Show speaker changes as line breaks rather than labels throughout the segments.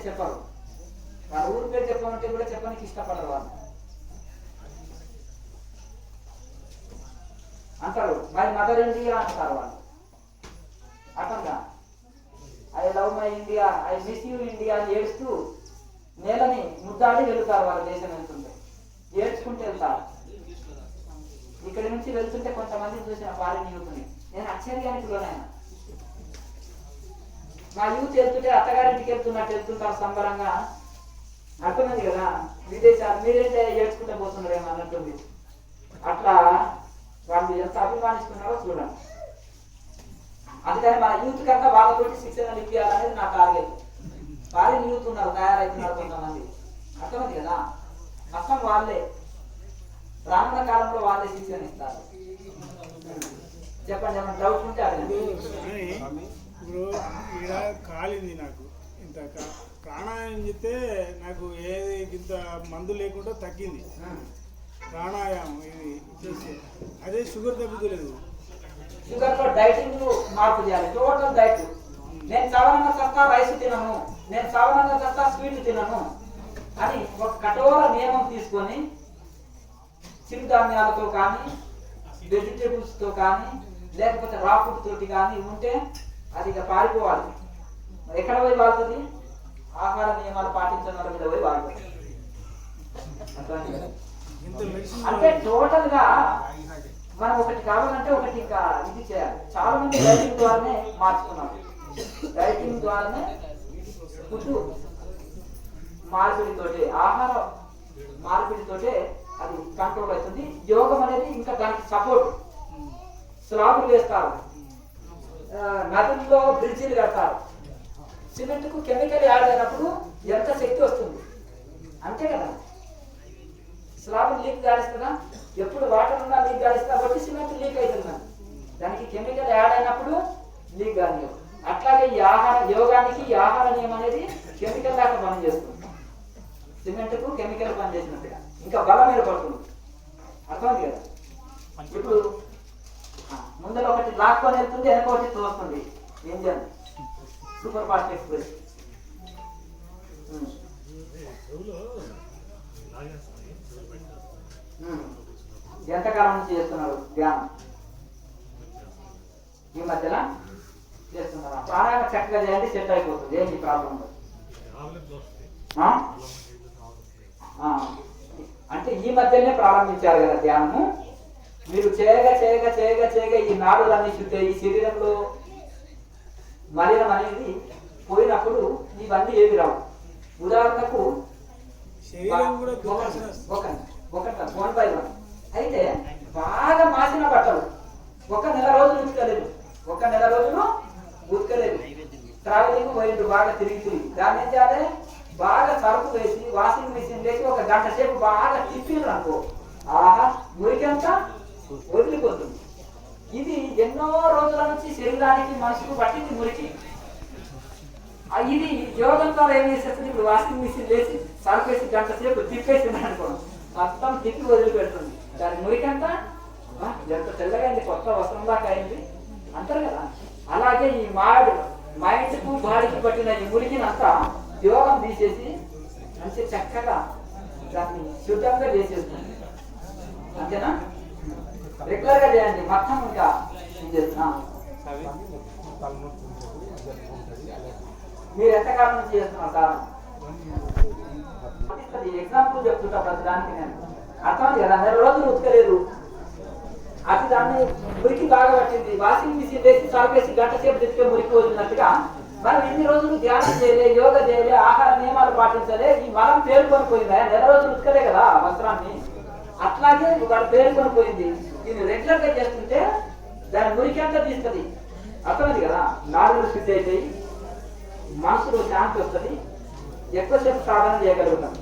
చెప్పరు. వాళ్ళ ఊరి పేరు చెప్పమంటే కూడా చెప్పడానికి ఇష్టపడరు వాళ్ళు. అంటారు మై మదర్ ఇండియా అంటారు వాళ్ళు. అర్థంగా I love my India, I miss you India అని ఏడుస్తూ నేలని ముద్దాడి వెళ్తారు. వాళ్ళ దేశం వెళ్తుంటే ఏడ్చుకుంటూ వెళ్తారు. ఇక్కడి నుంచి వెళ్తుంటే కొంతమంది చూసిన ఫారిన్ యూత్ని నేను ఆశ్చర్యానికి లోనైనా. మా యూత్ వెళ్తుంటే అత్తగారింటికి వెళ్తున్నట్టు వెళ్తుంటారు సంబరంగా. అర్థమైంది కదా, విదేశాలు మీరైతే ఏడ్చుకుంటే పోతున్నారేమో అన్నట్టుంది. అట్లా వాళ్ళు ఎంత అభిమానిస్తున్నారో చూడండి. అందుకని మన యూత్ కంతా వాళ్ళతోటి శిక్షణ ఇప్పించాలనేది నా టార్గెట్. ఫారిన్ యూత్ ఉన్నారు, తయారవుతున్నారు కొంతమంది. అర్థమైంది కదా, మొత్తం వాళ్ళే రానున్న కాలంలో వాళ్ళే శిక్షణ ఇస్తారు. చెప్పండి, ఏమైనా డౌట్ ఉంటే అడగండి.
ఇప్పుడు ఇక్కడ కాలింది నాకు, ఇంత ప్రాణాయామం చేస్తే నాకు ఏది ఇంత మందు లేకుండా తగ్గింది. ప్రాణాయామం ఇది చేస్తే అదే షుగర్ తగ్గుతలేదు.
షుగర్ లో డైటింగ్ మార్పు చేయాలి, టోటల్ డైట్. నేను సాధారణంగా సస్తా రైస్ తినను, నేను సాధారణంగా సస్తా స్వీట్ తినను అని ఒక కఠోర నియమం తీసుకొని చిరుధాన్యాలతో కానీ వెజిటేబుల్స్ తో కానీ లేకపోతే రా ఫుడ్ తోటి కానీ ఉంటే అది ఇక పారిపోవాలి. ఎక్కడ పోయి వాడుతుంది? ఆహార నియమాలు పాటించడం వల్ల మీద పోయి వాడుతుంది. అంటే టోటల్ గా మనం ఒకటి కావాలంటే ఒకటి ఇంకా ఇది చేయాలి. చాలా మంది డైటింగ్ ద్వారానే మార్చుకున్నారు. డైటింగ్ ద్వారానే ఫుడ్ మార్పిడితోటే, ఆహార మార్పిడితోటే అది కంట్రోల్ అవుతుంది. యోగం అనేది ఇంకా దానికి సపోర్ట్. స్లాబులు వేస్తారు, నదుల్లో బ్రిడ్జిలు కడతారు. సిమెంట్ కు కెమికల్ యాడ్ అయినప్పుడు ఎంత శక్తి వస్తుంది అంతే కదా. స్లాబ్ లీక్ గాలిస్తుందా? ఎప్పుడు వాటర్ ఉన్నా లీక్ గాలిస్తా కాబట్టి సిమెంట్ లీక్ అవుతుంది. దానికి కెమికల్ యాడ్ అయినప్పుడు లీక్ గాలి. అట్లాగే ఈ ఆహార యోగానికి ఈ ఆహార నియమం అనేది కెమికల్ దాకా పనిచేస్తుంది. సిమెంట్ కు కెమికల్ పనిచేసినట్టుగా ఇంకా బలం ఏర్పడుతుంది. అర్థమైంది కదా. ఇప్పుడు ముందర ఒకటి లాక్కొని వెళ్తుంది, వెనక ఒకటి తోస్తుంది. ఏం చేయాలి? Super fast express. ఎంతకాలం నుంచి చేస్తున్నారు ధ్యానం? ఈ మధ్యలో చేస్తున్నారా? ప్రాణాయామం చక్కగా చేయండి, సెట్ అయిపోతుంది. ఏంటి ప్రాబ్లం? అంటే ఈ మధ్యనే ప్రారంభించారు కదా ధ్యానము. మీరు చేయగా చేయగా చేయగా చేయగా ఈ నాడులన్నీ శుద్ధి, ఈ శరీరంలో మలినం అనేది పోయినప్పుడు ఇవన్నీ ఏమి రావు. ఉదాహరణకు వన్ బై వన్ అయితే బాగా మాసిన బట్టలు ఒక నెల రోజులు ఉతకలేదు, ఒక నెల రోజులు ఉతకలేదు. ట్రావెలింగ్ పోయిండు బాగా తిరిగి దాన్ని ఏం చేయాలి? బాగా సరుకు వేసి వాషింగ్ మిషన్ వేసి ఒక గంట సేపు బాగా తిప్పిండ్రు అనుకో, ఆహా మురికంతా వదిలిపోతుంది. ఇది ఎన్నో రోజుల నుంచి శరీరానికి మనసుకు పట్టింది మురికి. ఇది యోగం ద్వారా ఏం చేసేస్తుంది? ఇప్పుడు వాషింగ్ మిషన్ వేసి సరుకు వేసి గంట సేపు తిప్పేసింది అనుకో, మొత్తం తిప్పి వదిలిపెడుతుంది. దాని మురికంతా ఎంత తెల్లగా అయింది, కొత్త వస్త్రం దాకా అయింది అంటారు కదా. అలాగే ఈ మైండ్ కు బాడీకి పట్టిన ఈ మురికిని అంతా యోగం తీసేసి మంచి చక్కగా దాన్ని శుద్ధంగా చేసేస్తుంది. అంతేనా? రెగ్యులర్ గా చేయండి. మొత్తం ఇంకా మీరు ఎంతకాలం నుంచి చేస్తున్నారు సార్? ఎగ్జాంపుల్ చెప్తుంటా ప్రతిదానికి నేను. అర్థం కదా, నెల రోజులు ఉతకలేదు, అది దాన్ని మురికి బాగా పట్టింది. వాషింగ్ మిషన్ వేసి సరిపేసి గంట సేపు తిప్పితే మురికి వదిలినట్టుగా మనం ఇన్ని రోజులు ధ్యానం చేయలే, యోగా చేయలే, ఆహార నియమాలు పాటించలే, ఈ మనం పేరుకొని పోయిందా? నెల రోజులు ఉతకలే కదా వస్త్రాన్ని. అట్లాగే వాడు పేరుకొని పోయింది. దీన్ని రెగ్యులర్ గా చేస్తుంటే దాని మురికి అంతా తీస్తుంది. అర్థమైంది కదా. నాడులు శుద్ధి అవుతాయి, మనసులో శాంతి వస్తుంది, ఎక్కువసేపు సాధన చేయగలుగుతాం.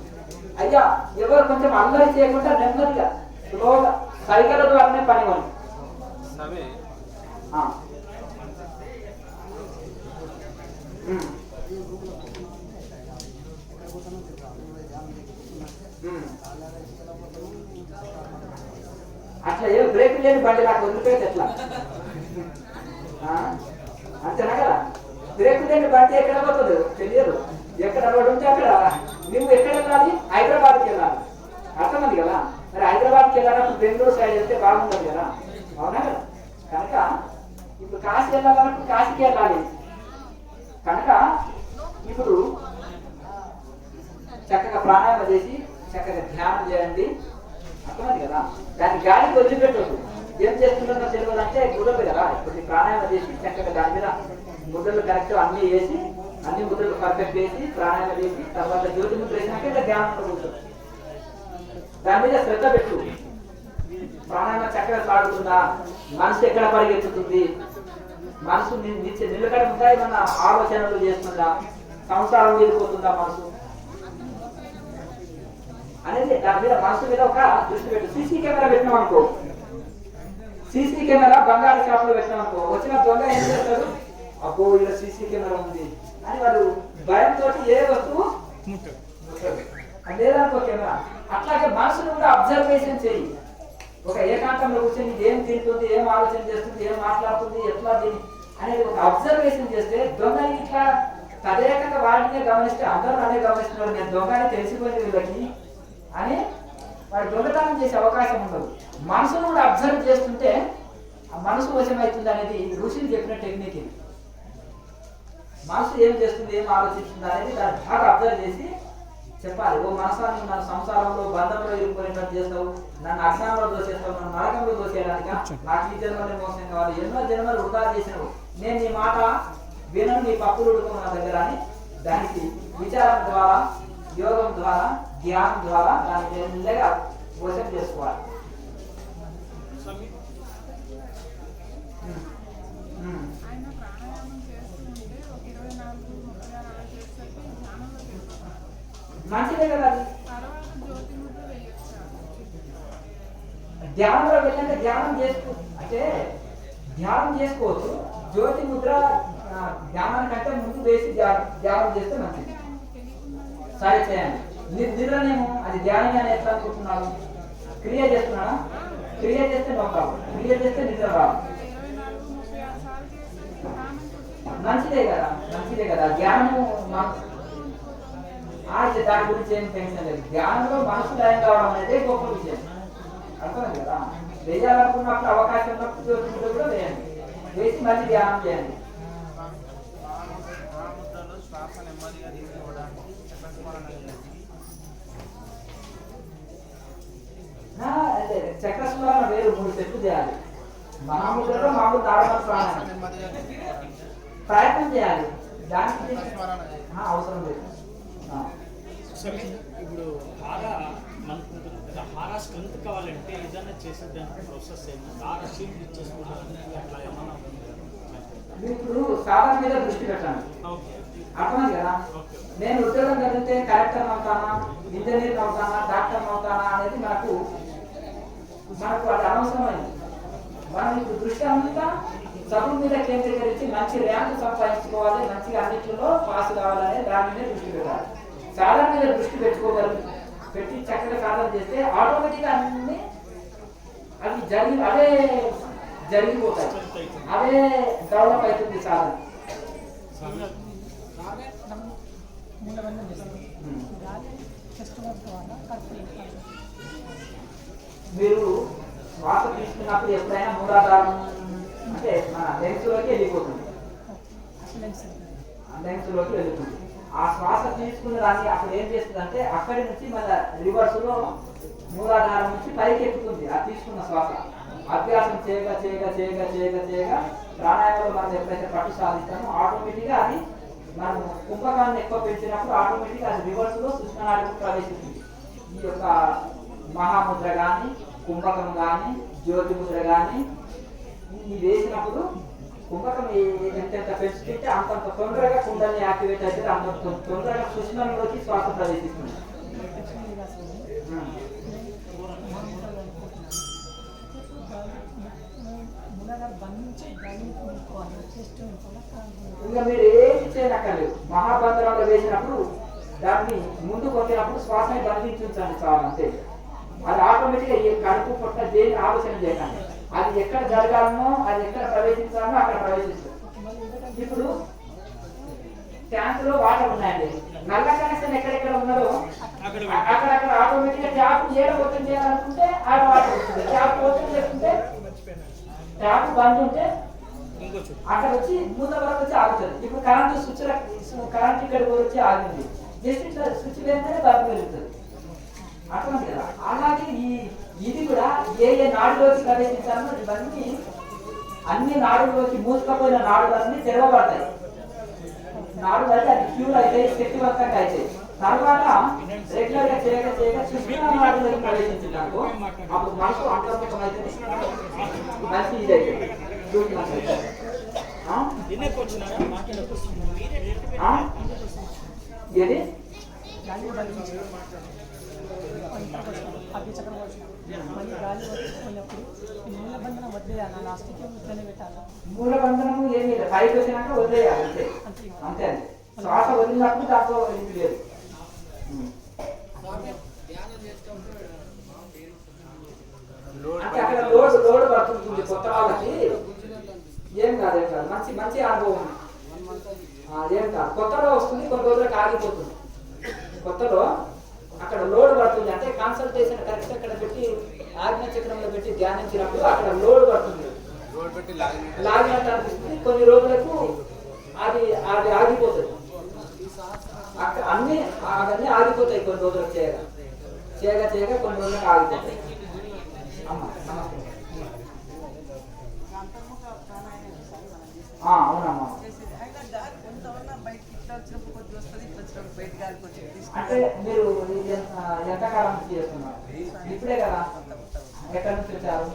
అయ్యా ఎవరు కొంచెం అల్లరి చేయకుండా నెమ్మదిగా స్లోగా సైకిల్ ద్వారానే పని కొని అట్లా ఏ బ్రేక్ లేని బండి నాకు వదిలిపోయింది ఎట్లా? అంతేనా కదా. బ్రేక్ లేని బండి ఎక్కడ పోతుంది తెలియదు. ఎక్కడ రోడ్డు ఉంటే అక్కడ నువ్వు ఎక్కడ వెళ్ళాలి? హైదరాబాద్కి వెళ్ళాలి. అర్థమైంది కదా? మరి హైదరాబాద్కి వెళ్ళాలన్నప్పుడు బెంగళూరు సైడ్ వెళ్తే బాగుంటుంది కదా, అవునా కదా? కనుక ఇప్పుడు కాశీ వెళ్ళాలన్నప్పుడు కాశీకి వెళ్ళాలి. కనుక ఇప్పుడు చక్కగా ప్రాణాయామం చేసి చక్కగా ధ్యానం చేయండి. అర్థమైంది కదా? దాన్ని గాలికి వదిలిపెట్టదు. ఏం చేస్తుందో తెలియదు అంటే కుదరదు కదా. ఇప్పుడు ప్రాణాయామం చేసి చక్కగా దాని మీద ముద్రలు కరెక్ట్ అన్ని వేసి అన్ని ముద్రలు పర్ఫెక్ట్ వేసి ప్రాణాయామం చేసి తర్వాత జ్యోతి ముద్ర వేసినాక ఇలా ధ్యానంలో కూర్చోదు. దాని మీద శ్రద్ధ పెట్టు. ప్రాణాయామం చక్కగా సాగుతుందా, మనసు ఎక్కడ పరిగెత్తుతుంది, మనసు నిలకడ ఉందా, ఏమన్నా ఆలోచనలు చేస్తుందా, సంసారం వెళ్ళిపోతుందా మనసు అనేది దాని మీద మనసు మీద ఒక దృష్టి పెట్టు. సీసీ కెమెరా పెట్టినాం అనుకో, సీసీ కెమెరా బంగారు షాప్ లో పెట్టినాం అనుకో, వచ్చిన దొంగ ఏం చేస్తాడు? అబ్బో ఇలా సీసీ కెమెరా ఉంది అని వాడు భయంతో ఏ వస్తువు లేదనుకో కెమెరా. అట్లాగే మనసును కూడా అబ్జర్వేషన్ చేయి. ఒక ఏకాంతంలో కూర్చొని ఏం తింటుంది, ఏం ఆలోచన చేస్తుంది, ఏం మాట్లాడుతుంది, ఎట్లా దీని అనేది ఒక అబ్జర్వేషన్ చేస్తే దొంగని ఇట్లా తదేకంగా వాడినే గమనిస్తే అందరూ అనే గమనిస్తున్నారు, నేను దొంగని తెలిసిపోయింది వీళ్ళకి అని వాడు దొంగతనం చేసే అవకాశం ఉండదు. మనసును కూడా అబ్జర్వ్ చేస్తుంటే ఆ మనసు వశమవుతుంది అనేది ఋషులు చెప్పిన టెక్నిక్ ఇది. మనసు ఏం చేస్తుంది, ఏం ఆలోచిస్తుంది అనేది దాన్ని బాగా అబ్జర్వ్ చేసి చెప్పాలి. ఓ మనసాన్ని నన్ను సంసారంలో బంధంలో ఇరుక్కునేటట్టు చేస్తావు, నన్ను అజ్ఞానంలో దోసేస్తావు, నన్ను నరకంలో దోసేయడానిక, నాకు ఈ జన్మనే మోసం కావాలి, ఎన్నో జన్మలు వృధా చేసినావు, నేను నీ మాట వినను, నీ పప్పులు ఉడుకో నా దగ్గర అని దానికి విచారం ద్వారా, యోగం ద్వారా, ధ్యానం ద్వారా దాన్ని మెల్లగా వశం చేసుకోవాలి. మంచిదే కదా. ధ్యానంలో వెళ్ళంటే ధ్యానం చేసుకో అంటే ధ్యానం చేసుకోవచ్చు. జ్యోతి ముద్ర ధ్యానానికంటే ముందు వేసి ధ్యానం చేస్తే మంచిది. సరే చేయండి. నిద్రనేమో అది ధ్యానం అని ఎట్లా అనుకుంటున్నాను? క్రియ చేస్తున్నానా? క్రియ చేస్తే నొక్కాలి, క్రియ చేస్తే నిద్ర రాదు. మంచిదే కదా, మంచిదే కదా. ధ్యానము దాని గురించి ఏం టెన్షన్ లేదు. ధ్యానంలో మనసు లయం కావడం అనేది గొప్ప విషయం. అర్థమైంది కదా? వేయాలనుకున్నప్పుడు అవకాశం ఉన్నప్పుడు జ్యోతి కూడా వేయండి, వేసి మళ్ళీ ధ్యానం చేయండి. అంటే చక్రస్మరణ వేరు, 3 సెట్లు చేయాలి. మహాముద్రలో మామూలు నార్మల్ ప్రాణాయామం ప్రయత్నం చేయాలి, దానికి అవసరం లేదు.
ఇప్పుడు హారా స్ట్రెంత్ కావాలంటే ఏదైనా చేసేదానికి ప్రాసెస్ ఏమన్నా హారా షీట్ ఇచ్చేసుకోవడానికి అట్లా ఏమన్నా?
ఇప్పుడు సాధన మీద దృష్టి పెట్టాను. అర్థమైంది కదా? నేను ఉద్యోగం జరిగితే కలెక్టర్ అవుతానా, ఇంజనీర్ అవుతానా, డాక్టర్ అవుతానా అనేది మనకు అది అనవసరమైంది. మనం ఇప్పుడు దృష్టి అంతా చదువు మీద కేంద్రీకరించి మంచి ర్యాంకు సంపాదించుకోవాలి, మంచిగా అన్నింటిలో పాస్ కావాలనే దాని మీద దృష్టి పెట్టాలి. సాధన మీద దృష్టి పెట్టి చక్కగా సాధన చేస్తే ఆటోమేటిక్గా అన్ని అవి అవే జరిగిపోతాయి, అవే డెవలప్ అవుతుంది సాధన. మీరు శ్వాస తీసుకున్నప్పుడు ఎప్పుడైనా మూలాధారం అంటే మన లెన్స్లోకి వెళ్ళిపోతుంది, లెన్స్లోకి వెళ్తుంది. ఆ శ్వాస తీసుకున్న దాన్ని అక్కడ ఏం చేస్తుంది అంటే అక్కడి నుంచి మళ్ళీ రివర్స్లో మూలాధారం నుంచి పైకి ఎక్కుతుంది. ఆ తీసుకున్న శ్వాస అభ్యాసం చేయగా చేయగా చేయగా చేయగా చేయగా ప్రాణాయామంలో మనం ఎప్పుడైతే పట్టు సాధిస్తామో ఆటోమేటిక్గా అది మనం కుంభకాన్ని ఎక్కువ పెంచినప్పుడు ఆటోమేటిక్గా అది రివర్స్లో సూక్ష్మనాడికి ప్రవేశిస్తుంది. ఈ యొక్క మహాముద్ర కానీ, కుంభకం కానీ, జ్యోతి ముద్ర కానీ ఇవి వేసినప్పుడు కుంభకం ఎంతెంత పెంచుతుంటే అంతంత తొందరగా కుండల్ని యాక్టివేట్ అయితే అంత తొందరగా సూక్ష్మంలోకి శ్వాస ప్రవేశిస్తుంది. ఇంకా మీరు ఏమి చేయనక్కర్లేదు. మహాబంధనంలో వేసినప్పుడు దాన్ని ముందు కొట్టినప్పుడు శ్వాసని బంధించండి చాలు, అంతే. అది ఆటోమేటిక్గా ఈ కడుపు పొట్ట దేని ఆలోచన చేయకండి. అది ఎక్కడ జరగాలనో, అది ఎక్కడ ప్రవేశించాలనో అక్కడ ప్రవేశిస్తుంది. ఇప్పుడు ట్యాంకులో వాటర్ ఉన్నాయండి, నల్ల కనెక్షన్ ఎక్కడెక్కడ ఉన్నారో అక్కడక్కడ ఆటోమేటిక్గా ట్యాప్ ఏడ ఓపెన్ చేయాలనుకుంటే ఆడ వాటర్ వస్తుంది. ట్యాప్ ఓపెన్ చేసుకుంటే ట్యాప్ బంద్ ఉంటే అక్కడ వచ్చి ముందు వరకు వచ్చి ఆగుతుంది. ఇప్పుడు కరెంటు స్విచ్ కరెంట్ ఇక్కడ వచ్చి ఆగింది, జస్ట్ ఇట్లా స్విచ్ వేస్తేనే బల్బు వెలుగుతుంది. అర్థం కదా. అలాగే ఇది కూడా ఏ నాడులోకి ప్రవేశించాలో ఇవన్నీ అన్ని నాడుల్లోకి మూసుకపోయిన నాడులన్నీ తెరవబడతాయి. నాడు అయితే అది క్యూర్ అయితే శక్తివంతంగా అయితే తర్వాత రెగ్యులర్ గా చేయగా కృష్ణ నాడులోకి ప్రవేశించినాకు అప్పుడు మనసు అంతర్ముఖం అయితే మంచి ఇది అయితే ఏది మూలబంధనము ఏమీ లేదు, పైకి వచ్చినాక వదిలేయాలి అంతే. అంతే అండి, శ్వాస వదిలినప్పుడు దాంతో ఇది లేదు. అంటే అక్కడ లోడ్ పడుతుంది కొత్త వాళ్ళకి. ఏం కాదు మంచి మంచి అనుభవం. ఏం కాదు, కొత్తలో వస్తుంది, కొన్ని రోజులకు ఆగిపోతుంది. కొత్తలో అక్కడ లోడ్ పడుతుంది అంటే కాన్సల్టేషన్ కరెక్ట్ అక్కడ పెట్టి ఆజ్ఞ చక్రంలో పెట్టి ధ్యానించినప్పుడు అక్కడ లోడ్ పడుతుంది, లాగినట్టు అనిపిస్తుంది. కొన్ని రోజులకు అది అది ఆగిపోతుంది. అక్కడ అవన్నీ ఆగిపోతాయి. కొన్ని రోజులకు చేయగా కొన్ని రోజులకు ఆగిపోతాయి. అమ్మా నమస్తే. అవునమ్మా. అంటే మీరు ఎంతకాలం నుంచి చేస్తున్నారు? ఇప్పుడే కదా. ఎక్కడి నుంచి వచ్చారు?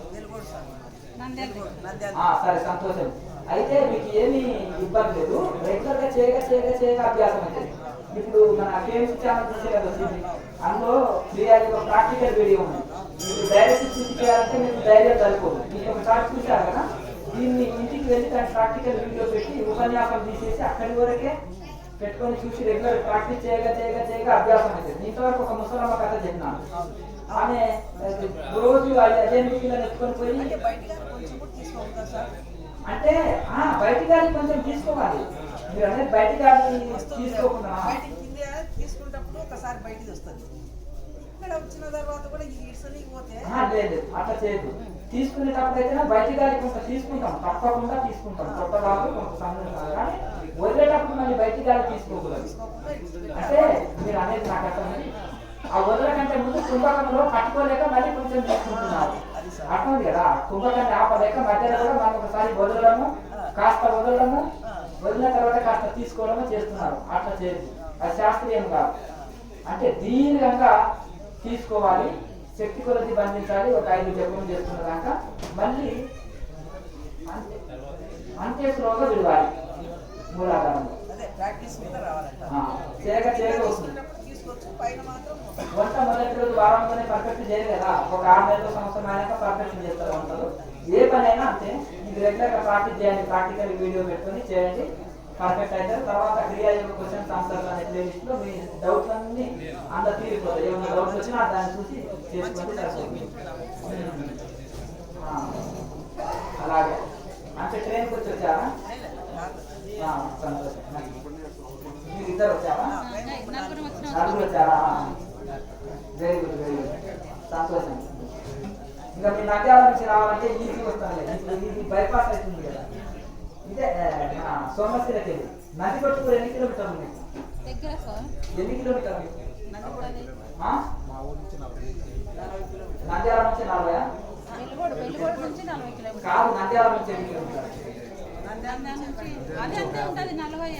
సరే, సంతోషం. అయితే మీకు ఏమి ఇబ్బంది లేదు, రెగ్యులర్ గా చేయగా అభ్యాసం అవుతుంది. ఇప్పుడు మన కేఎంసీ ఛానల్ చూసే కదా వచ్చింది, అందులో ప్రాక్టికల్ వీడియో ఉంది. మీరు డైరెక్ట్ చూసి చేయాలంటే మీకు ధైర్యం సరిపోదు. మీకు ఒకసారి చూశారు కదా, దీన్ని ఇంటికి వెళ్ళి దాని ప్రాక్టికల్ వీడియో పెట్టి ఉపన్యాసం తీసేసి అక్కడి వరకే పెట్టుకొని చూసి రెగ్యులర్ ప్రాక్టీస్ చేయగా అభ్యాసం అవుతుంది. ఇంతవరకు ఒక ముసలమ్మ కథ చెప్పినాను. ఆమె రోజు అదే పిల్లలు ఎత్తుకొని పోయి అంటే బయట గాలి కొంచెం తీసుకోవాలి. మీరు అనేది బయట గాలి తీసుకోకుండా
తీసుకున్నప్పుడు ఒకసారి బయటికి వస్తుంది. ఇక్కడ వచ్చిన తర్వాత కూడా
లేదు, అట్లా చేయదు. తీసుకునేటప్పుడు అయితే బయట గాలి కొంత తీసుకుంటాం, తప్పకుండా తీసుకుంటాం. కొత్త గాలి కొంత సమయం కాదు, కానీ వదిలేటప్పుడు మళ్ళీ బయట గాలి తీసుకోకూడదు. అంటే మీరు అనేది నాకు అర్థమైంది. ఆ వదల కంటే ముందు కుంభకంలో పట్టుకోలేక మళ్ళీ కొంచెం తీసుకుంటున్నారు. అర్థం కదా. కుంభకాన్ని ఆపలేక మధ్యలో కూడా మనం ఒకసారి వదలడము, కాస్త వదలడము, వదిలిన తర్వాత కాస్త తీసుకోవడము చేస్తున్నారు. అట్లా చేయదు, అది శాస్త్రీయం కాదు. అంటే దీర్ఘంగా తీసుకోవాలి, శక్తి కొలది బంధించాలి. ఒక 5 జపం చేసుకున్న దాకా మళ్ళీ అంతే స్లోగా విడవాలి. మూలాధారంలో చేయగా వస్తుంది. వంట మొదటి రోజు వారంలోనే పర్ఫెక్ట్ చేయరు కదా, ఒక 6 నెలలు సంవత్సరం అయినాక పర్ఫెక్ట్ చేస్తారు వంటలు. ఏ పనైనా అంతే. ఇది రెగ్యులర్గా ప్రాక్టీస్ చేయండి, ప్రాక్టికల్ వీడియో పెట్టుకొని చేయండి, పర్ఫెక్ట్ అవుతారు. తర్వాత క్రియాయోగ క్వశ్చన్స్ ఆన్సర్స్ అనే ప్లేలిస్ట్ లో మీ డౌట్లన్నీ అంత తీరిపోతాయి. ఏమైనా డౌట్స్ వచ్చినా దాన్ని చూసి చేసుకుంటే సరిపోతుంది. అలాగే అంటే ట్రైన్కి వచ్చారా? సంతోషం. మీరు ఇద్దరు వచ్చారా? నలుగురు వచ్చారా? వెరీ గుడ్, వెరీ గుడ్, సంతోషం. ఇంకా మీ నంద్యాల నుంచి రావాలంటే ఈజీ వస్తాను. ఇది బైపాస్ అవుతుంది కదా. ఇదే సోమశిలకి నది కొట్టుకు ఎన్ని కిలోమీటర్లు ఉంది? ఎన్ని కిలోమీటర్లు? నంద్యాల నుంచి 40? కాదు, నంద్యాల నుంచి ఎన్ని కిలోమీటర్లు?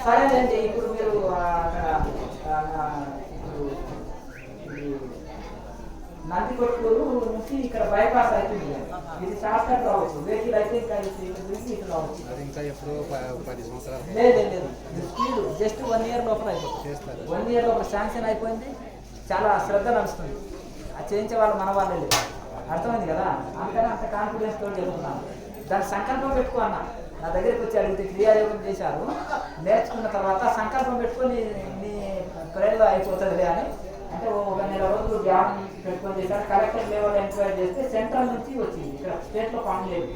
సరేనండి. ఇప్పుడు మీరు నందికొట్కూరు నుంచి ఇక్కడ బైపాస్ అవుతుంది. ఇది షార్ట్ కట్ రావచ్చు, వెహికల్ అయితే ఇంకా ఇటు రావచ్చు. లేదు, స్పీడ్ జస్ట్ 1 ఇయర్ లోపల అయిపోతుంది. 1 ఇయర్ లోపల శాంక్షన్ అయిపోయింది. చాలా శ్రద్ధ నడుస్తుంది. అది చేయించే వాళ్ళు మన వాళ్ళే లేదు. అర్థమైంది కదా. అందుకని అంత కాన్ఫిడెన్స్ తోటి చెబుతున్నాను. దాని సంకల్పం పెట్టుకో అన్న. నా దగ్గరికి వచ్చి అడిగితే క్రియాయోగం చేశారు, నేర్చుకున్న తర్వాత సంకల్పం పెట్టుకొని నీ ప్రేరణ అయిపోతుంది అని. అంటే ఒక నెల రోజులు ధ్యానం పెట్టుకొని చేశారు. కలెక్టర్ లెవెల్ ఎంక్వైరీ చేస్తే సెంట్రల్ నుంచి వచ్చింది, ఇక్కడ స్టేట్లో పని లేదు.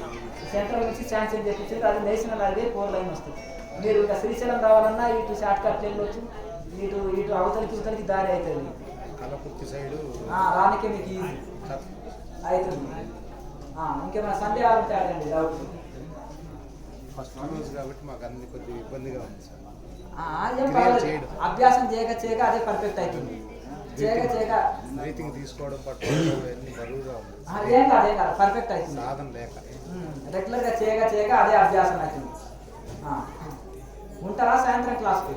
సెంట్రల్ నుంచి శాంక్షన్ చేపించింది. అది నేషనల్ హైవే 4 లైన్ వస్తుంది. మీరు ఇక శ్రీశైలం రావాలన్నా ఇటు షార్ట్ కట్ వెళ్ళొచ్చు, ఇటు ఇటు అవతలికి ఇవతలికి దారి అవుతుంది.
కలకుర్తి సైడు
రానికే మీకు ఈజీ అవుతుంది. ఇంకేమైనా సందేహాలు ఉంటాయండి డౌట్?
ఫస్ట్ రోజు కాబట్టి మాకు అన్ని కొద్దిగా ఇబ్బందిగా ఉంది సార్.
ఏం పర్వాలేదు, అభ్యాసం చేయక అదే పర్ఫెక్ట్ అవుతుంది. చేయక
బ్రీతింగ్ తీసుకోవడం పట్టుకోవడం అన్ని బరువుగా ఉంది.
ఏం కాదు పర్ఫెక్ట్ అవుతుంది.
సాధన లేక
రెగ్యులర్గా చేయక అదే అభ్యాసం అవుతుంది. ఉంటారా సాయంత్రం క్లాస్కి?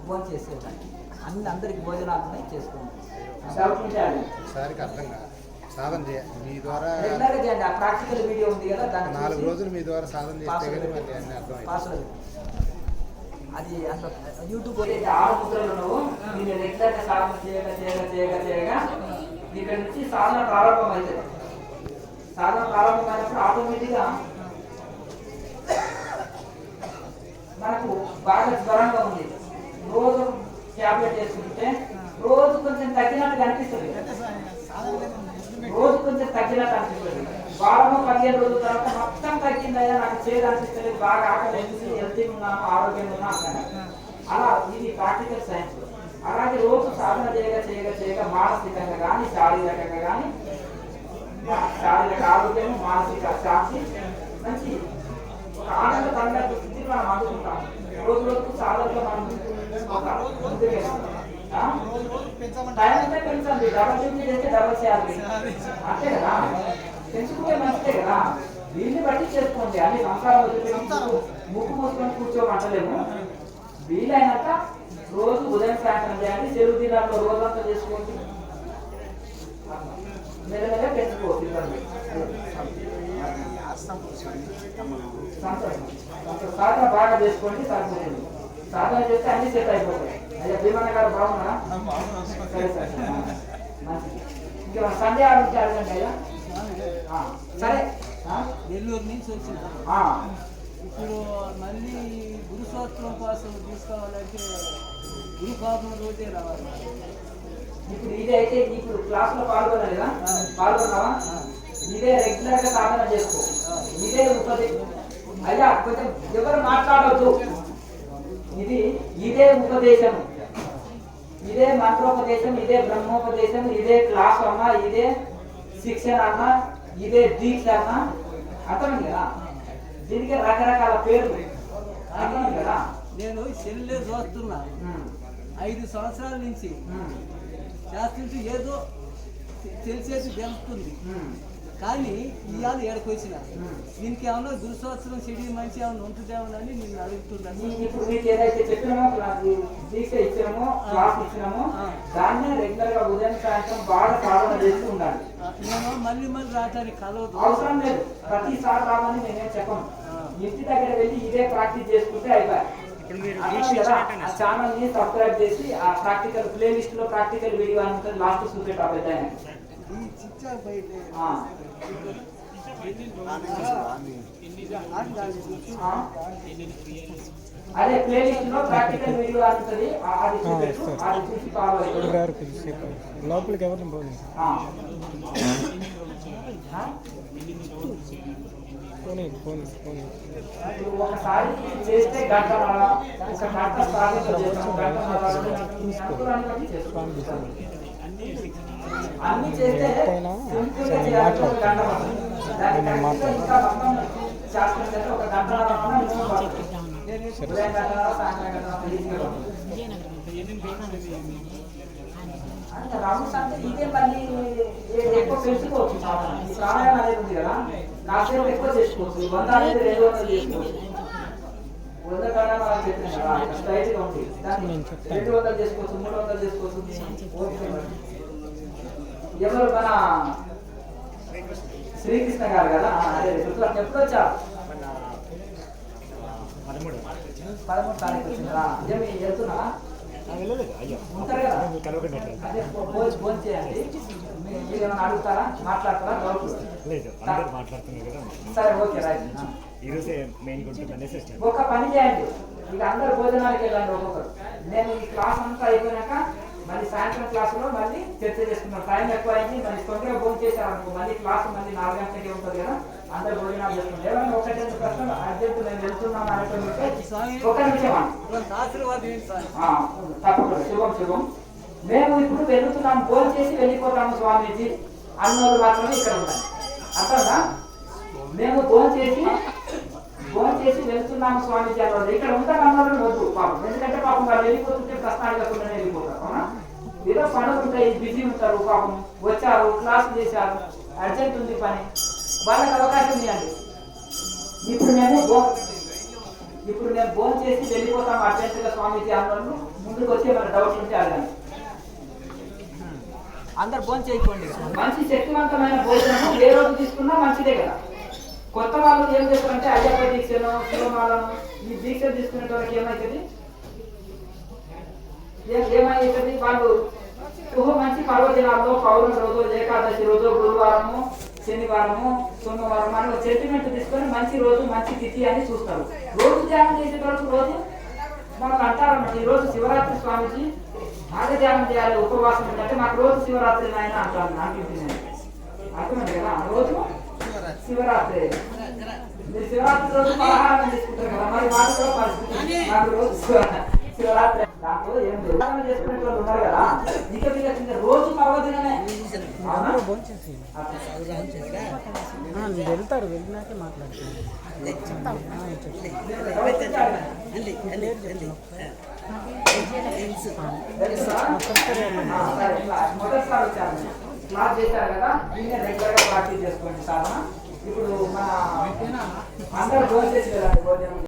భోజనం చేసేవాళ్ళు అందరికి భోజనాలు ఉన్నాయి, చేసుకోండి. డౌట్ ఉంటే
ఒకసారికి అర్థం కాదు. సాధన చేయాలి మీ ద్వారా.
రెగ్యులర్గా చేయండి. ఆ ప్రాక్టికల్ వీడియో ఉంది కదా, దాన్ని
4 రోజులు మీ ద్వారా సాధన చేస్తే కానీ మళ్ళీ అన్ని అర్థం.
అది అసలు యూట్యూబ్ ఆరు ముద్రలు నువ్వు దీన్ని రెగ్యులర్గా సాధన చేయగా ఇక్కడ నుంచి సాధన ప్రారంభం అవుతుంది. సాధన ప్రారంభమైనప్పుడు ఆటోమేటిక్గా మనకు బాగా జ్వరంగా ఉంది, రోజు ట్యాబ్లెట్ వేసుకుంటే రోజు కొంచెం తగ్గినట్టు అనిపిస్తుంది. రోజు కొంచెం తగ్గినట్టు అనిపిస్తుంది. వారము 15 రోజుల తర్వాత మొత్తం తగ్గిందయ్యా, నాకు చేదు అనిపిస్తుంది, బాగా ఆకలి వేసి హెల్తీగా ఉన్నాను, ఆరోగ్యంగా ఉన్నా అంటాను. అలా ఇది ప్రాక్టికల్ సైన్స్. అలాగే రోజు సాధన చేయగా మానసికంగా కానీ శారీరకంగా కానీ శారీరక ఆరోగ్యం, మానసిక శాంతి, మంచి ఒక ఆనందకరంగా స్థితిని మనం అందుకుంటాం. రోజుకు సాధనలో మనం టైం అంటే పెంచండి. డబల్ డ్యూటీ చేస్తే డబల్ చేయాలి అంతే కదా, పెంచుకుంటే మంచిదే కదా. వీళ్ళని బట్టి చేసుకోండి. అన్ని సంసారం ముక్కు మూసుకొని కూర్చోమంటలేము. వీలైనాక రోజు ఉదయం సాయంత్రం చేయండి. సెలవు దినాల్లో రోజంతా చేసుకోండి. మెల్లగా పెంచుకోవచ్చు. సాధన బాగా చేసుకోండి, సరిపోతుంది. సాధన చేస్తే అన్ని సెట్ అయిపోతాయి. అయ్యా భీమన్న గారు బాగున్నారా? సరే సరే మంచిది. ఇంకేమైనా సందేహాలు ఉంటే అడగండి అయ్యా. సరే
నెల్లూరు నుంచి వచ్చిన ఇప్పుడు మళ్ళీ గురు సూత్రం కోసం తీసుకోవాలంటే గురు పాపం రోజే రావాలి.
ఇప్పుడు ఇదే అయితే ఇప్పుడు క్లాస్ లో పాల్గొనలేదా? పాల్గొన్నావా? ఇదే రెగ్యులర్ గా సాధన చేసుకో. ఇదే ఉపదేశం అయ్యా, కొంచెం ఎవరు మాట్లాడవద్దు. ఇదే ఉపదేశం, ఇదే మంత్రోపదేశం, ఇదే బ్రహ్మోపదేశం, ఇదే క్లాస్ అన్నా, ఇదే శిక్షణ అన్నా, ఇదే దీక్ష అన్నా, అర్థమైంది కదా. దీనికి రకరకాల పేర్లు అర్థమైంది కదా.
నేను సెల్లే చూస్తున్నా 5 సంవత్సరాల నుంచి శాస్త్రించి ఏదో తెలిసేది తెలుస్తుంది. కానీ ఇవాళ ఏడకు వచ్చిన దీనికి ఏమన్నా దుర్సంవత్సరం చెడి మంచి ఏమన్నా ఉంటుందేమోనని నేను అడుగుతున్నాను.
ఇప్పుడు మీకు ఏదైతే చెప్పినామో దీక్ష ఇచ్చినామో క్లాస్ ఇచ్చినామో దాన్ని రెగ్యులర్ గా ఉదయం సాయంత్రం బాగా సాధన చేస్తూ ఉండాలి.
నేను మళ్ళీ రావడానికి కలవదు,
అవసరం లేదు. ప్రతిసారి రావని నేనేం చెప్పను. ఇంటి దగ్గర వెళ్ళి ఇదే ప్రాక్టీస్ చేసుకుంటే అయిపోయి. ఆ ఛానల్ ని సబ్స్క్రైబ్ చేసి ఆ ప్రాక్టికల్ ప్లే లిస్ట్ లో ప్రాక్టికల్ వీడియో అని లాస్ట్ చూపెట్టా పెద్ద. అదే ప్లే లిస్ట్ లో ప్రాక్టికల్ వీడియో ఉంటుంది, అది చూపెట్టు, అది చూసి ఫాలో అయిపోయి
లోపలికి ఎవరిని పోయింది.
ఒకసారి చేస్తే గంటన్నర, ఒక గంట సాధన చేస్తాం, అన్ని చేస్తే సింపుల్గా చేయాలి. ఒక గంట ఇంకా మొత్తం శాస్త్రం చేస్తే ఒక గంటన్నర ఉదయం గంటన్నర సాయంత్రం గంటన్నర. రౌండ్స్ అంటే ఇదే మళ్ళీ ఎక్కువ పెంచుకోవచ్చు. ఈ ప్రాణాయామం అనేది ఉంది కదా, కాసేపు ఎక్కువ చేసుకోవచ్చు. 100 అనేది 200 చేసుకోవచ్చు. 100 ప్రాణాయామాలు చెప్పినాం కదా, స్ట్రైట్ గా ఉంది. దాన్ని 200 చేసుకోవచ్చు, 300 చేసుకోవచ్చు. ఎవరు మన శ్రీకృష్ణ గారు కదా, అదే ఎప్పుడు వచ్చారు? 13 తారీఖు వచ్చిందా? ఏమి వెళ్తున్నా ఉంటారు కదా, అదే ఫోన్ చేయండి. మీరు ఏమైనా అడుగుతారా, మాట్లాడతారా? డౌట్ సరే, ఓకే రైట్. ఒక పని చేయండి, ఇక అందరు భోజనానికి వెళ్ళండి ఒక్కొక్కరు. నేను ఈ క్లాస్ అంతా అయిపోయినాక మళ్ళీ సాయంత్రం క్లాసులో మళ్ళీ చర్చ చేసుకున్నాం. టైం ఎక్కువ అయింది, మళ్ళీ తొందరగా భోజనం చేశారనుకో మళ్ళీ క్లాసు మళ్ళీ 4 గంటలకే ఉంటుంది కదా, అందరు భోజనాలు చేస్తున్నారు. ఏమన్నా ఒకటి రెండు ప్రశ్నలు అర్జెంట్ నేను వెళ్తున్నాను అనేటువంటి
స్వామి
ఒక నిమిషం
ఆశీర్వాదం ఏంటి స్వామి?
తప్పకుండా శుభం శుభం. మేము ఇప్పుడు వెళ్తున్నాం, ఫోన్ చేసి వెళ్ళిపోతాము స్వామీజీ అన్నోళ్ళు మాత్రమే ఇక్కడ ఉంటాయి. అర్థంగా మేము ఫోన్ చేసి వెళ్తున్నాము స్వామీజీ అన్నోళ్ళు ఇక్కడ ఉంటాం అన్నోళ్ళు వద్దు పాపం. ఎందుకంటే పాపం వాళ్ళు వెళ్ళిపోతుంటే ప్రశ్న అడగకుండానే వెళ్ళిపోతారు. అవునా? ఏదో పనులు ఉంటాయి, బిజీ ఉంటారు పాపం, వచ్చారు క్లాస్ చేశారు, అర్జెంట్ ఉంది పని, వాళ్ళకి అవకాశం ఇవ్వండి. ఇప్పుడు మేము ఫోన్ చేసి వెళ్ళిపోతాం అర్జెంటుగా స్వామీజీ అన్నోళ్ళు ముందుకు వచ్చి మన డౌట్ ఉంటే అడగండి.
అందరు ఫోన్ చేయకండి.
మంచి శక్తివంతమైన భోజనం ఏ రోజు తీసుకున్నా మంచిదే కదా. కొత్త వాళ్ళు ఏం చేస్తారంటే అయ్యప్ప దీక్షను, శివమాలను ఈ దీక్ష తీసుకునే వాళ్ళకి ఏమవుతుంది వాళ్ళు మంచి పర్వదినాల్లో పౌర్ణమి రోజు, ఏకాదశి రోజు, గురువారము, శనివారము, సోమవారం అని సెంటిమెంట్ తీసుకొని మంచి రోజు మంచి తిథి అని చూస్తారు. రోజు ధ్యానం చేసేటప్పుడు రోజు మనకు అంటారన్నమాట, ఈ రోజు శివరాత్రి స్వామిజీ బాగా ధ్యానం చేయాలి, ఉపవాసం ఏంటంటే మాకు రోజు శివరాత్రి నాయన అంటాను. అనిపించింది అర్థమైంది కదా, రోజు శివరాత్రి. మీరు శివరాత్రి రోజు పలహారం తీసుకుంటారు కదా, మరి మాకు కూడా పరిస్థితి మాకు రోజు శివరాత్రి దాంట్లో ఏం ధ్యానం చేసుకునే వాళ్ళు ఉన్నారు కదా, ఇక రోజు పర్వదినమే.
వెళ్తారు, వెళ్ళినాకే మాట్లాడుతున్నారు.
మొదటిసారి వచ్చారు క్లాస్ చేశారు కదా, దీన్నే రెగ్యులర్ గా ప్రాక్టీస్ చేసుకోండి సార్. ఇప్పుడు మన అందరూ భోజనం చేసి వెళ్ళండి. భోజనం